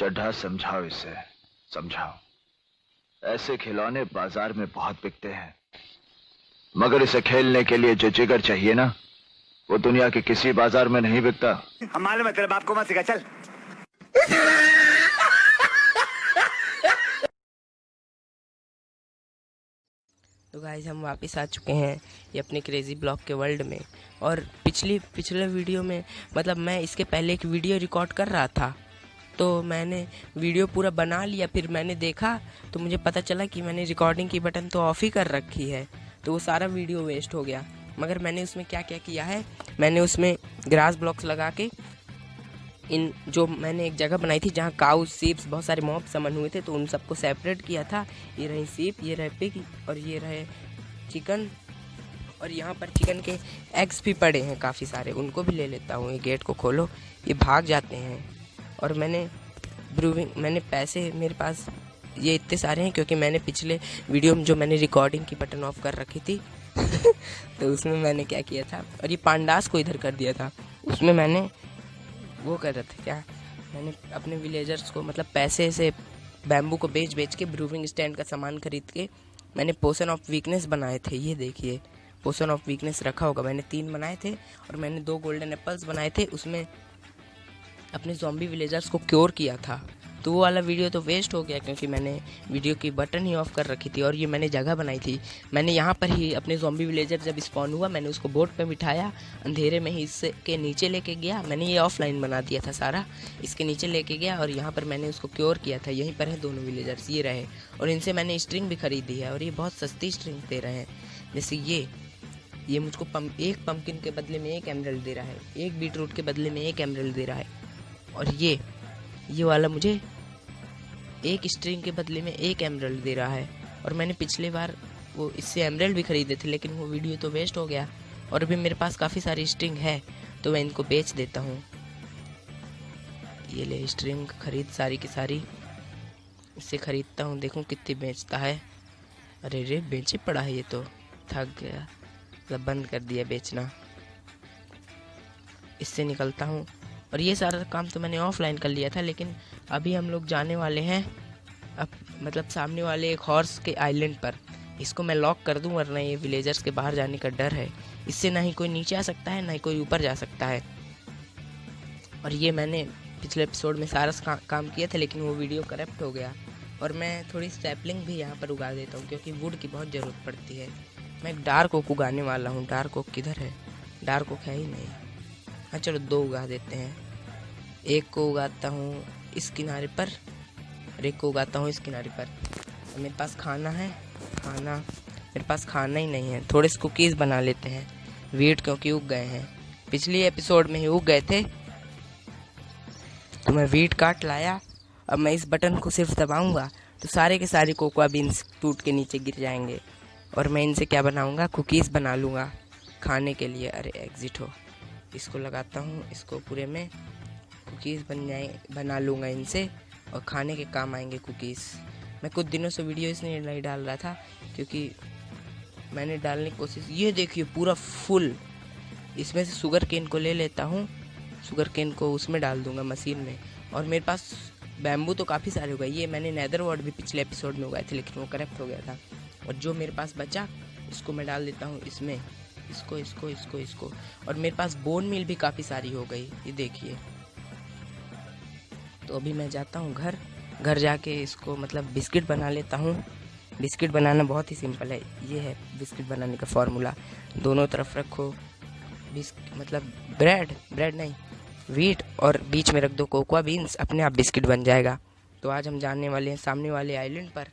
चड्ढा समझाओ इसे, समझाओ। ऐसे खिलौने बाजार में बहुत बिकते हैं, मगर इसे खेलने के लिए जो जिगर चाहिए ना, वो दुनिया के किसी बाजार में नहीं बिकता। हम मालूम है, तेरे बाप को मत सिखा, चल। तो गाइस हम वापस आ चुके हैं ये अपने क्रेजी ब्लॉग के वर्ल्ड में। और पिछले वीडियो में मतलब मैं इसके पहले एक वीडियो रिकॉर्ड कर रहा था, तो मैंने वीडियो पूरा बना लिया। फिर मैंने देखा तो मुझे पता चला कि मैंने रिकॉर्डिंग की बटन तो ऑफ ही कर रखी है, तो वो सारा वीडियो वेस्ट हो गया। मगर मैंने उसमें क्या क्या किया है, मैंने उसमें ग्रास ब्लॉक्स लगा के इन जो मैंने एक जगह बनाई थी जहाँ काउ सीप्स बहुत सारे मॉब समन हुए थे, तो उन सबको सेपरेट किया था। ये रही सीप, ये रहे पिग और ये रहे चिकन। और यहाँ पर चिकन के एग्स भी पड़े हैं काफ़ी सारे, उनको भी ले लेता हूँ। ये गेट को खोलो, ये भाग जाते हैं। और मैंने पैसे मेरे पास ये इतने सारे हैं क्योंकि मैंने पिछले वीडियो में जो मैंने रिकॉर्डिंग की बटन ऑफ कर रखी थी तो उसमें मैंने क्या किया था, और ये पांडास को इधर कर दिया था। उसमें मैंने वो कर रहे थे क्या, मैंने अपने विलेजर्स को मतलब पैसे से बैम्बू को बेच के ब्रूविंग स्टैंड का सामान खरीद के मैंने पोशन ऑफ वीकनेस बनाए थे। ये देखिए पोशन ऑफ वीकनेस रखा होगा, मैंने 3 बनाए थे और मैंने 2 गोल्डन एप्पल्स बनाए थे। उसमें अपने ज़ॉम्बी विलेजर्स को क्योर किया था। तो वो वाला वीडियो तो वेस्ट हो गया क्योंकि मैंने वीडियो की बटन ही ऑफ कर रखी थी। और ये मैंने जगह बनाई थी, मैंने यहाँ पर ही अपने ज़ॉम्बी विलेजर जब स्पॉन हुआ मैंने उसको बोट पे बिठाया, अंधेरे में ही इसके नीचे लेके गया। मैंने ये ऑफलाइन बना दिया था सारा, इसके नीचे लेके गया और यहाँ पर मैंने उसको क्योर किया था। यहीं पर है दोनों विलेजर्स, ये रहे। और इनसे मैंने स्ट्रिंग भी खरीदी है और ये बहुत सस्ती स्ट्रिंग दे रहे हैं। जैसे ये मुझको एक पम्पकिन के बदले में 1 एमरल्ड दे रहा है, एक बीटरूट के बदले में 1 एमरल्ड दे रहा है। और ये वाला मुझे एक स्ट्रिंग के बदले में 1 एमरल्ड दे रहा है। और मैंने पिछले बार वो इससे एमरल्ड भी खरीदे थे, लेकिन वो वीडियो तो वेस्ट हो गया। और अभी मेरे पास काफ़ी सारी स्ट्रिंग है तो मैं इनको बेच देता हूँ। ये ले स्ट्रिंग खरीद सारी की सारी, इससे खरीदता हूँ, देखूँ कितनी बेचता है। अरे रे बेचे पड़ा है, ये तो थक गया, मतलब बंद कर दिया बेचना। इससे निकलता हूँ। और ये सारा काम तो मैंने ऑफलाइन कर लिया था, लेकिन अभी हम लोग जाने वाले हैं अब मतलब सामने वाले एक हॉर्स के आइलैंड पर। इसको मैं लॉक कर दूं वरना ये विलेजर्स के बाहर जाने का डर है। इससे ना ही कोई नीचे आ सकता है ना ही कोई ऊपर जा सकता है। और ये मैंने पिछले एपिसोड में सारा काम किया था, लेकिन वो वीडियो करप्ट हो गया। और मैं थोड़ी सैपलिंग भी यहाँ पर उगा देता हूँ क्योंकि वुड की बहुत ज़रूरत पड़ती है। मैं एक डार्क ओक उगाने वाला हूँ। डार्क ओक किधर है? डार्क ओक है ही नहीं। हाँ चलो 2 उगा देते हैं। एक को उगाता हूँ इस किनारे पर और एक को उगाता हूँ इस किनारे पर। मेरे पास खाना है, मेरे पास खाना ही नहीं है। थोड़े से कुकीज़ बना लेते हैं। वीट क्योंकि उग गए हैं, पिछली एपिसोड में ही उग गए थे, तो मैं वीट काट लाया। अब मैं इस बटन को सिर्फ दबाऊंगा तो सारे के सारे कोकोआ बीन्स टूट के नीचे गिर जाएंगे। और मैं इनसे क्या बनाऊंगा, कुकीज़ बना लूँगा खाने के लिए। अरे एग्जिट हो, इसको लगाता हूँ, इसको पूरे में कुकीज़ बना लूँगा इनसे और खाने के काम आएंगे कुकीज़। मैं कुछ दिनों से वीडियो इसलिए नहीं डाल रहा था क्योंकि मैंने डालने की कोशिश, ये देखिए पूरा फुल। इसमें से शुगर केन को ले लेता हूँ, शुगर केन को उसमें डाल दूँगा मशीन में। और मेरे पास बैम्बू तो काफ़ी सारे हो गए। ये मैंने नेदर वॉर्ड भी पिछले एपिसोड में उगाए थे, लेकिन वो करप्ट हो गया था। और जो मेरे पास बचा इसको मैं डाल देता हूँ इसमें, इसको। और मेरे पास बोन मील भी काफ़ी सारी हो गई, ये देखिए। तो अभी मैं जाता हूँ घर जाके इसको मतलब बिस्किट बना लेता हूँ। बिस्किट बनाना बहुत ही सिंपल है। ये है बिस्किट बनाने का फॉर्मूला। दोनों तरफ रखो मतलब ब्रेड नहीं, वीट, और बीच में रख दो कोकोआ बीन्स, अपने आप बिस्किट बन जाएगा। तो आज हम जाने वाले हैं सामने वाले आइलैंड पर,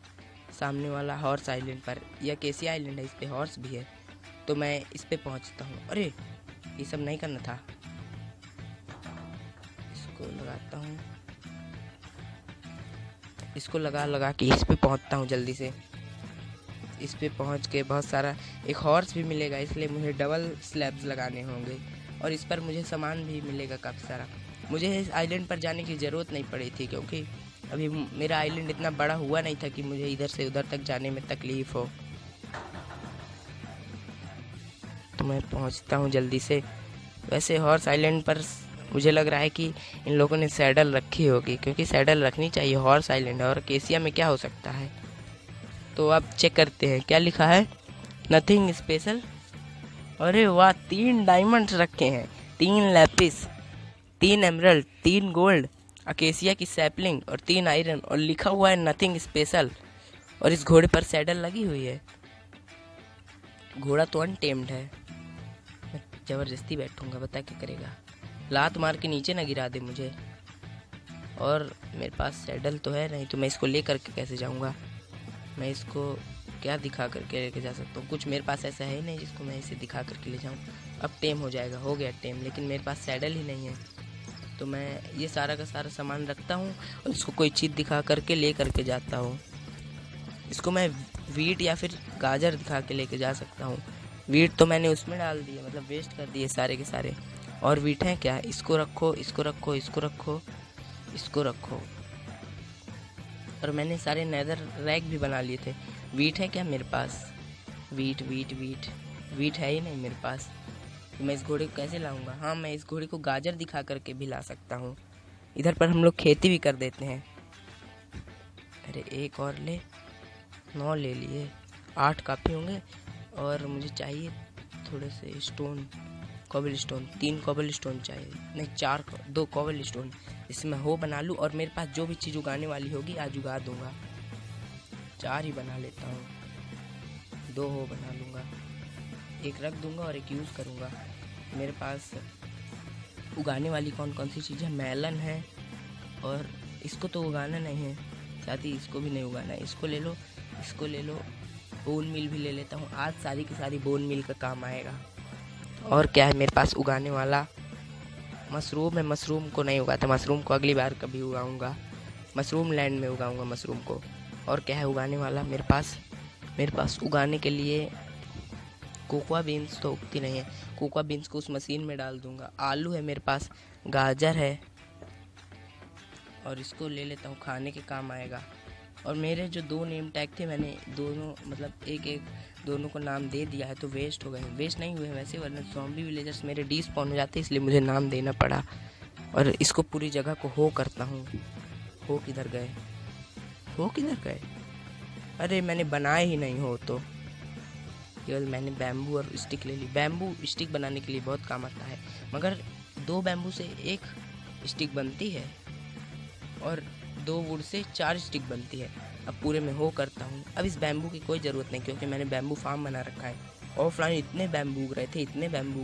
सामने वाला हॉर्स आइलैंड पर। यह कैसी आइलैंड है, इस पे हॉर्स भी है। तो मैं इस पे पहुंचता हूँ। अरे ये सब नहीं करना था, इसको लगाता हूँ, इसको लगा के इस पे पहुंचता हूँ जल्दी से। इस पे पहुंच के बहुत सारा एक हॉर्स भी मिलेगा, इसलिए मुझे डबल स्लैब्स लगाने होंगे। और इस पर मुझे सामान भी मिलेगा काफ़ी सारा। मुझे इस आइलैंड पर जाने की ज़रूरत नहीं पड़ी थी क्योंकि अभी मेरा आइलैंड इतना बड़ा हुआ नहीं था कि मुझे इधर से उधर तक जाने में तकलीफ़ हो। तो मैं पहुंचता हूं जल्दी से। वैसे हॉर्स आइलैंड पर मुझे लग रहा है कि इन लोगों ने सैडल रखी होगी, क्योंकि सैडल रखनी चाहिए, हॉर्स आइलैंड है और केसिया में क्या हो सकता है। तो अब चेक करते हैं क्या लिखा है। Nothing special. अरे वाह, 3 डायमंड्स रखे हैं, 3 लैपिस, 3 एमरल्ड, 3 गोल्ड, अकेसिया की सैपलिंग और 3 आयरन, और लिखा हुआ है नथिंग स्पेशल। और इस घोड़े पर सैडल लगी हुई है। घोड़ा तो अनटेम्ड है। मैं जबरदस्ती बैठूंगा, बता क्या करेगा। लात मार के नीचे ना गिरा दे मुझे। और मेरे पास सैडल तो है नहीं, तो मैं इसको ले करके कैसे जाऊंगा। मैं इसको क्या दिखा करके लेके जा सकता हूँ। कुछ मेरे पास ऐसा है नहीं जिसको मैं इसे दिखा करके ले जाऊँ। अब टेम हो जाएगा, हो गया टेम, लेकिन मेरे पास सैडल ही नहीं है। तो मैं ये सारा का सारा सामान रखता हूँ और इसको कोई चीज़ दिखा करके ले करके जाता हूँ। इसको मैं वीट या फिर गाजर दिखा के लेके जा सकता हूँ। वीट तो मैंने उसमें डाल दिए, मतलब वेस्ट कर दिए सारे के सारे। और वीट है क्या, इसको रखो, इसको रखो, इसको रखो, इसको रखो। और मैंने सारे नेदर रैक भी बना लिए थे। वीट है क्या मेरे पास, वीट वीट वीट वीट है ही नहीं मेरे पास। तो मैं इस घोड़े को कैसे लाऊंगा। हाँ, मैं इस घोड़े को गाजर दिखा करके भी ला सकता हूँ। इधर पर हम लोग खेती भी कर देते हैं। अरे एक और ले, 9 ले लिए, 8 काफ़ी होंगे। और मुझे चाहिए थोड़े से stone, cobble stone, 3 cobble stone चाहिए, नहीं 2 कॉबल स्टोन, जिससे मैं हो बना लूँ। और मेरे पास जो भी चीज़ उगाने वाली होगी आज उगा दूँगा। 4 ही बना लेता हूँ, 2 हो बना लूँगा, 1 रख दूँगा और 1 यूज़ करूँगा। मेरे पास उगाने वाली कौन कौन सी चीज़ है, मेलन है, और इसको तो उगाना नहीं है, साथ ही इसको भी नहीं उगाना है। इसको ले लो, इसको ले लो, बोन मिल भी ले लेता हूँ। आज सारी की सारी बोन मिल का काम आएगा। और क्या है मेरे पास उगाने वाला, मशरूम है। मशरूम को नहीं उगाता, मशरूम को अगली बार कभी उगाऊंगा, मशरूम लैंड में उगाऊंगा मशरूम को। और क्या है उगाने वाला मेरे पास उगाने के लिए कोकोआ बीन्स तो उगती नहीं है, कोकोआ बीन्स को उस मशीन में डाल दूंगा। आलू है मेरे पास, गाजर है, और इसको ले लेता हूँ, खाने के काम आएगा। और मेरे जो 2 नेम टैग थे, मैंने दोनों मतलब एक दोनों को नाम दे दिया है, तो वेस्ट हो गए, वेस्ट नहीं हुए वैसे, वरना ज़ॉम्बी विलेजर्स मेरे डिस्पॉन हो जाते, इसलिए मुझे नाम देना पड़ा। और इसको पूरी जगह को हो करता हूँ। हो किधर गए, अरे मैंने बनाए ही नहीं हो, तो केवल मैंने बैम्बू और स्टिक ले ली। बैम्बू स्टिक बनाने के लिए बहुत काम आता है, मगर 2 बैम्बू से 1 स्टिक बनती है और 2 वुड से 4 स्टिक बनती है। अब पूरे में हो करता हूँ। अब इस बैम्बू की कोई ज़रूरत नहीं, क्योंकि मैंने बैम्बू फार्म बना रखा है। ऑफलाइन इतने बैम्बू उग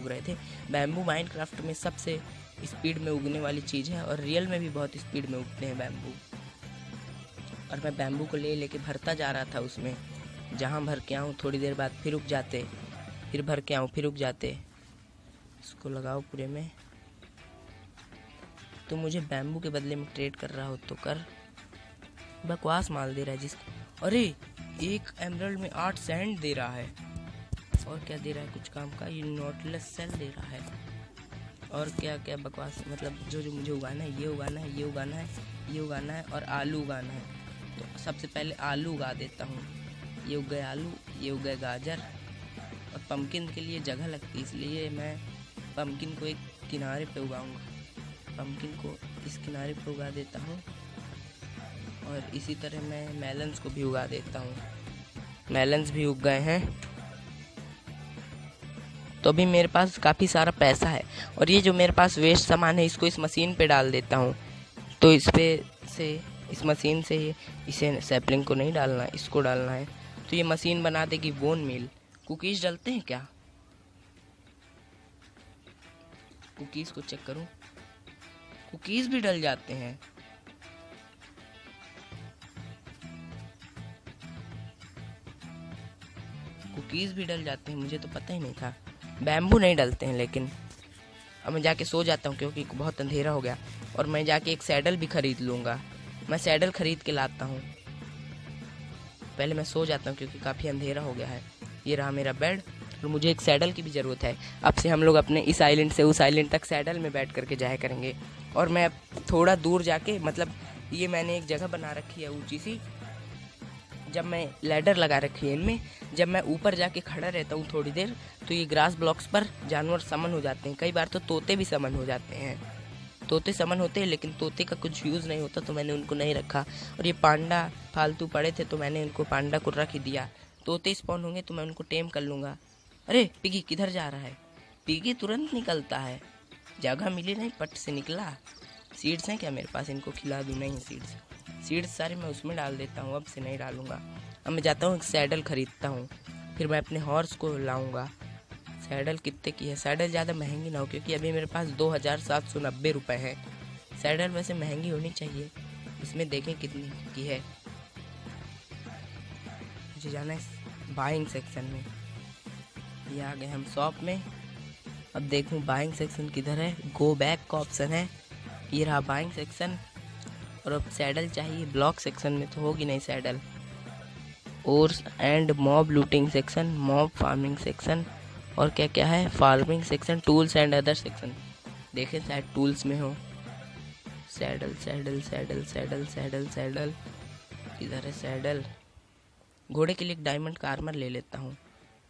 रहे थे। बैम्बू माइनक्राफ्ट में सबसे स्पीड में उगने वाली चीज़ है, और रियल में भी बहुत स्पीड में उगते हैं बैम्बू। और मैं बैम्बू को लेके भरता जा रहा था उसमें, जहाँ भर के आऊँ थोड़ी देर बाद फिर उग जाते, फिर भर के आऊँ फिर उग जाते। इसको लगाओ पूरे में। तो मुझे बैम्बू के बदले में ट्रेड कर रहा हो तो कर, बकवास माल दे रहा है जिसको। अरे 1 एमरल्ड में 8 सैंड दे रहा है, और क्या दे रहा है कुछ काम का, ये नॉटलेस सेल दे रहा है। और क्या क्या बकवास, मतलब जो मुझे उगाना है, ये उगाना है, ये उगाना है, ये उगाना है, और आलू उगाना है। तो सबसे पहले आलू उगा देता हूँ। ये उग गए आलू, ये उग गए गाजर। और पम्पकिन के लिए जगह लगती है, इसलिए मैं पम्पकिन को एक किनारे पे उगाऊंगा। पम्पकिन को इस किनारे पे उगा देता हूँ, और इसी तरह मैं मेलन्स को भी उगा देता हूँ। मेलन्स भी उग गए हैं, तो अभी मेरे पास काफ़ी सारा पैसा है। और ये जो मेरे पास वेस्ट सामान है, इसको इस मशीन पे डाल देता हूँ। तो इस मशीन से इसे सैपलिंग को नहीं डालना, इसको डालना है। तो ये मशीन बना देगी बोन मिल। कुकीज़ डलते हैं क्या, कुकीज़ को चेक करूँ, कुकीज़ भी डल जाते हैं। कुकीज़ भी डल जाते हैं, मुझे तो पता ही नहीं था। बैम्बू नहीं डलते हैं, लेकिन अब मैं जाके सो जाता हूँ, क्योंकि बहुत अंधेरा हो गया। और मैं जाके एक सैडल भी खरीद लूँगा। मैं सैडल खरीद के लाता हूँ, पहले मैं सो जाता हूँ क्योंकि काफ़ी अंधेरा हो गया है। ये रहा मेरा बेड, और मुझे एक सैडल की भी ज़रूरत है। अब से हम लोग अपने इस आइलैंड से उस आइलैंड तक सैडल में बैठ करके जाया करेंगे। और मैं अब थोड़ा दूर जाके, मतलब ये मैंने एक जगह बना रखी है ऊंची सी, जब मैं लैडर लगा रखी है इनमें, जब मैं ऊपर जाके खड़ा रहता हूँ थोड़ी देर, तो ये ग्रास ब्लॉक्स पर जानवर समन हो जाते हैं। कई बार तो तोते भी समन हो जाते हैं। तोते समन होते हैं, लेकिन तोते का कुछ यूज़ नहीं होता, तो मैंने उनको नहीं रखा। और ये पांडा फालतू पड़े थे, तो मैंने उनको पांडा को रख ही दिया। तोते स्पॉन होंगे तो मैं उनको टेम कर लूँगा। अरे पिगी किधर जा रहा है? पिगी तुरंत निकलता है, जगह मिली नहीं, पट से निकला। सीड्स हैं क्या मेरे पास? इनको खिला दूँ? नहीं, सीड्स सारे मैं उसमें डाल देता हूँ, अब से नहीं डालूँगा। अब मैं जाता हूँ एक सैडल ख़रीदता हूँ, फिर मैं अपने हॉर्स को लाऊँगा। सैडल कितने की है? सैडल ज़्यादा महंगी ना हो, क्योंकि अभी मेरे पास 2790 रुपये है। सैडल वैसे महंगी होनी चाहिए। इसमें देखें कितनी की है। मुझे जाना है बाइंग सेक्शन में। ये आ गए हम शॉप में। अब देखूं बाइंग सेक्शन किधर है। गो बैक का ऑप्शन है, ये रहा बाइंग सेक्शन। और अब सैडल चाहिए ब्लॉक सेक्शन में, तो होगी नहीं saddle. Ores and mob looting section, mob farming section, और क्या क्या है, farming section, tools and other section. देखें शायद टूल्स में हो। Saddle saddle saddle saddle saddle saddle किधर है सैडल? घोड़े के लिए एक डायमंड का आर्मर ले लेता हूँ।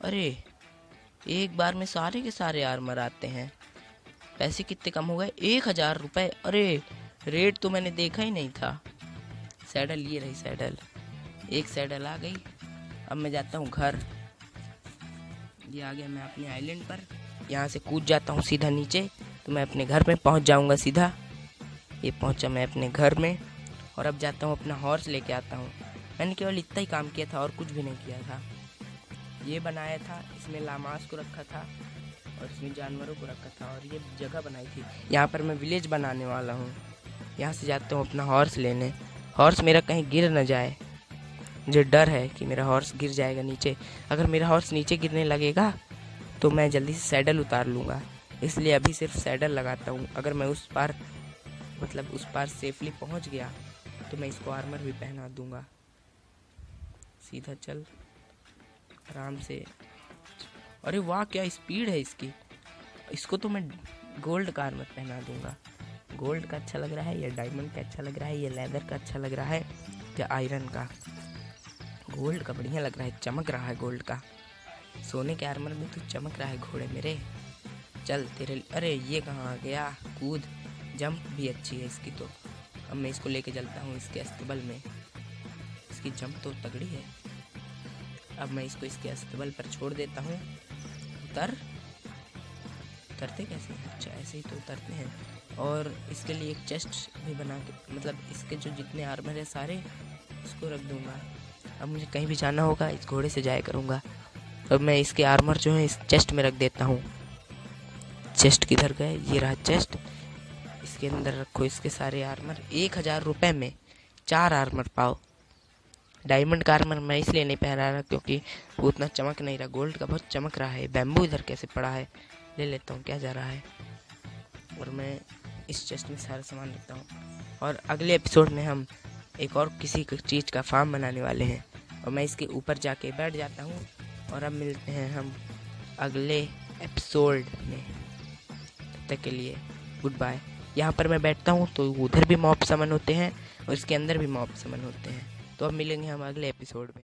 अरे एक बार में सारे के सारे आर्मर आते हैं। पैसे कितने कम हो गए? 1000 रुपये। अरे रेट तो मैंने देखा ही नहीं था। सैडल ये रही सैडल, एक सैडल आ गई। अब मैं जाता हूँ घर। ये आ गया मैं अपने आइलैंड पर। यहाँ से कूद जाता हूँ सीधा नीचे, तो मैं अपने घर में पहुँच जाऊँगा सीधा। ये पहुँचा मैं अपने घर में, और अब जाता हूँ अपना हॉर्स लेके आता हूँ। मैंने केवल इतना ही काम किया था और कुछ भी नहीं किया था। ये बनाया था, इसमें लामास को रखा था और इसमें जानवरों को रखा था, और ये जगह बनाई थी। यहाँ पर मैं विलेज बनाने वाला हूँ। यहाँ से जाता हूँ अपना हॉर्स लेने। हॉर्स मेरा कहीं गिर न जाए, मुझे डर है कि मेरा हॉर्स गिर जाएगा नीचे। अगर मेरा हॉर्स नीचे गिरने लगेगा तो मैं जल्दी से सैडल उतार लूँगा, इसलिए अभी सिर्फ सैडल लगाता हूँ। अगर मैं उस पार सेफली पहुँच गया तो मैं इसको आर्मर भी पहना दूँगा। सीधा चल आराम से। अरे वाह क्या स्पीड है इसकी। इसको तो मैं गोल्ड का आर्मर पहना दूँगा। गोल्ड का अच्छा लग रहा है या डायमंड का अच्छा लग रहा है या लेदर का अच्छा लग रहा है या आयरन का? गोल्ड का बढ़िया लग रहा है, चमक रहा है गोल्ड का। सोने के आर्मर में तो चमक रहा है घोड़े मेरे। चल तेरे। अरे ये कहाँ आ गया? कूद। जंप भी अच्छी है इसकी तो। अब मैं इसको लेके चलता हूँ इसके अस्तबल में। इसकी जंप तो तगड़ी है। अब मैं इसको इसके अस्तबल पर छोड़ देता हूँ। उतरते कैसे हैं? अच्छा ऐसे ही तो उतरते हैं। और इसके लिए एक चेस्ट भी बना के, मतलब इसके जो जितने आर्मर है सारे इसको रख दूँगा। अब मुझे कहीं भी जाना होगा इस घोड़े से जाया करूँगा। अब मैं इसके आर्मर जो है इस चेस्ट में रख देता हूँ। चेस्ट किधर गए? ये रहा चेस्ट। इसके अंदर रखो इसके सारे आर्मर। 1000 रुपये में 4 आर्मर पाओ। डायमंड का आर्मर मैं इसलिए नहीं पहना रहा क्योंकि वो उतना चमक नहीं रहा। गोल्ड का बहुत चमक रहा है। बैम्बू इधर कैसे पड़ा है? ले लेता हूँ, क्या जा रहा है। और मैं इस चेस्ट में सारा सामान रखता हूँ। और अगले एपिसोड में हम एक और किसी चीज़ का फार्म बनाने वाले हैं, और मैं इसके ऊपर जाके बैठ जाता हूँ। और अब मिलते हैं हम अगले एपिसोड में। तब तक के लिए गुड बाय। यहाँ पर मैं बैठता हूँ तो उधर भी मॉब समन होते हैं और इसके अंदर भी मॉब समन होते हैं। तो अब मिलेंगे हम अगले एपिसोड में।